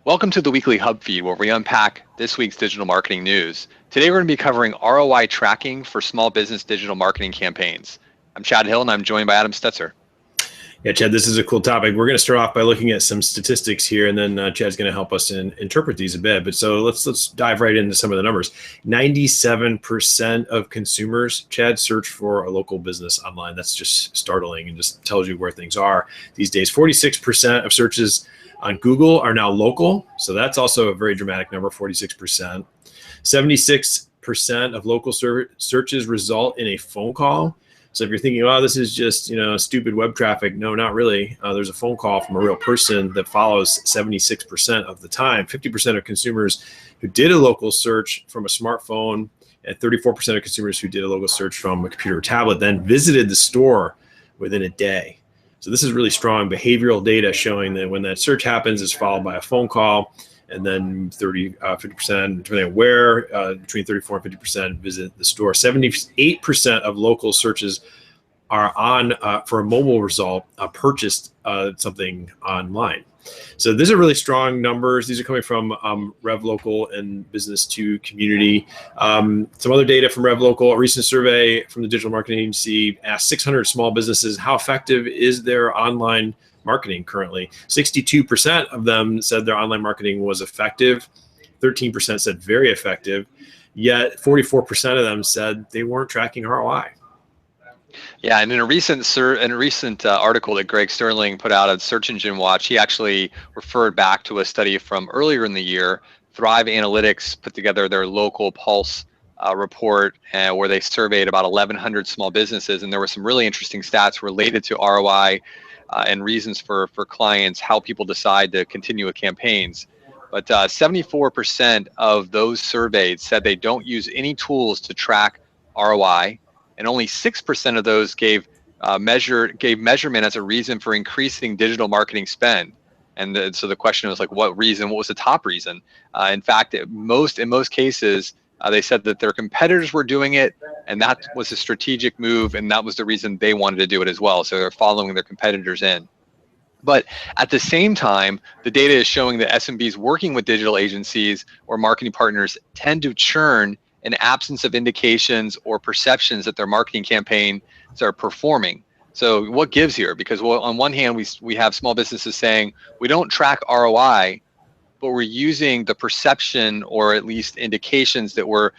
Welcome to the weekly HubFeed, where we unpack this week's digital marketing news. Today, we're going to be covering ROI tracking for small business digital marketing campaigns. I'm Chad Hill, and I'm joined by Adam Stetzer. Yeah, Chad, this is a cool topic. We're going to start off by looking at some statistics here, and then Chad's going to help us interpret these a bit. But so let's dive right into some of the numbers. 97% of consumers, Chad, search for a local business online. That's just startling and just tells you where things are these days. 46% of searches on Google are now local. So that's also a very dramatic number, 46%. 76% of local searches result in a phone call. So if you're thinking, oh, this is just, stupid web traffic. No, not really. There's a phone call from a real person that follows 76% of the time. 50% of consumers who did a local search from a smartphone and 34% of consumers who did a local search from a computer or tablet then visited the store within a day. So this is really strong behavioral data showing that when that search happens, it's followed by a phone call. And then 50%, depending on where, between 34 and 50% visit the store. 78% of local searches are on, for a mobile result, purchased something online. So these are really strong numbers. These are coming from RevLocal and Business to Community. Some other data from RevLocal, a recent survey from the digital marketing agency asked 600 small businesses, how effective is their online marketing currently? 62% of them said their online marketing was effective. 13% said very effective. Yet 44% of them said they weren't tracking ROI. Yeah, and in a recent article that Greg Sterling put out at Search Engine Watch, he actually referred back to a study from earlier in the year. Thrive Analytics put together their local pulse report where they surveyed about 1,100 small businesses, and there were some really interesting stats related to ROI and reasons for clients, how people decide to continue with campaigns. But 74% of those surveyed said they don't use any tools to track ROI, and only 6% of those gave measurement as a reason for increasing digital marketing spend. And so the question was like, what was the top reason? In fact, in most cases, they said that their competitors were doing it, and that was a strategic move, and that was the reason they wanted to do it as well. So they're following their competitors in. But at the same time, the data is showing that SMBs working with digital agencies or marketing partners tend to churn in absence of indications or perceptions that their marketing campaigns are performing. So what gives here? Because on one hand, we have small businesses saying, we don't track ROI, but we're using the perception or at least indications that we're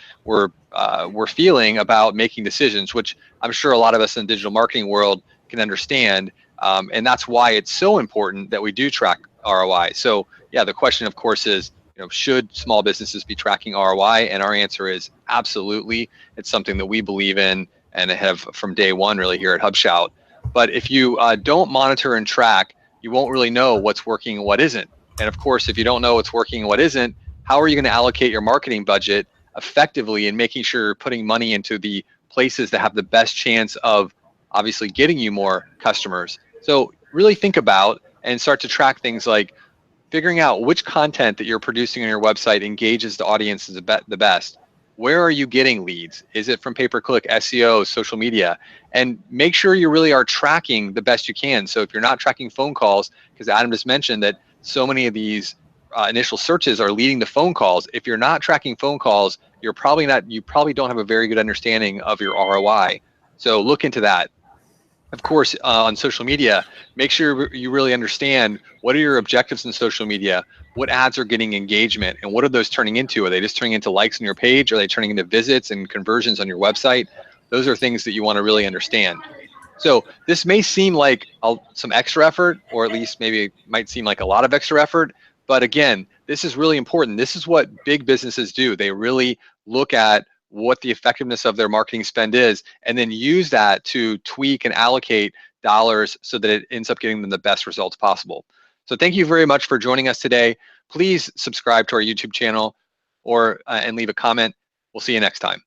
feeling about making decisions, which I'm sure a lot of us in the digital marketing world can understand. And that's why it's so important that we do track ROI. So yeah, the question of course is, should small businesses be tracking ROI? And our answer is absolutely. It's something that we believe in and have from day one really here at HubShout. But if you don't monitor and track, you won't really know what's working and what isn't. And of course, if you don't know what's working and what isn't, how are you going to allocate your marketing budget effectively and making sure you're putting money into the places that have the best chance of obviously getting you more customers? So really think about and start to track things like figuring out which content that you're producing on your website engages the audience the best. Where are you getting leads? Is it from pay-per-click, SEO, social media? And make sure you really are tracking the best you can. So if you're not tracking phone calls, because Adam just mentioned that so many of these initial searches are leading to phone calls. If you're not tracking phone calls, you probably don't have a very good understanding of your ROI. So look into that. Of course, on social media, make sure you really understand what are your objectives in social media, what ads are getting engagement, and what are those turning into? Are they just turning into likes on your page? Are they turning into visits and conversions on your website? Those are things that you want to really understand. So this may seem like some extra effort, or at least maybe it might seem like a lot of extra effort. But again, this is really important. This is what big businesses do. They really look at what the effectiveness of their marketing spend is, and then use that to tweak and allocate dollars so that it ends up getting them the best results possible. So thank you very much for joining us today. Please subscribe to our YouTube channel and leave a comment. We'll see you next time.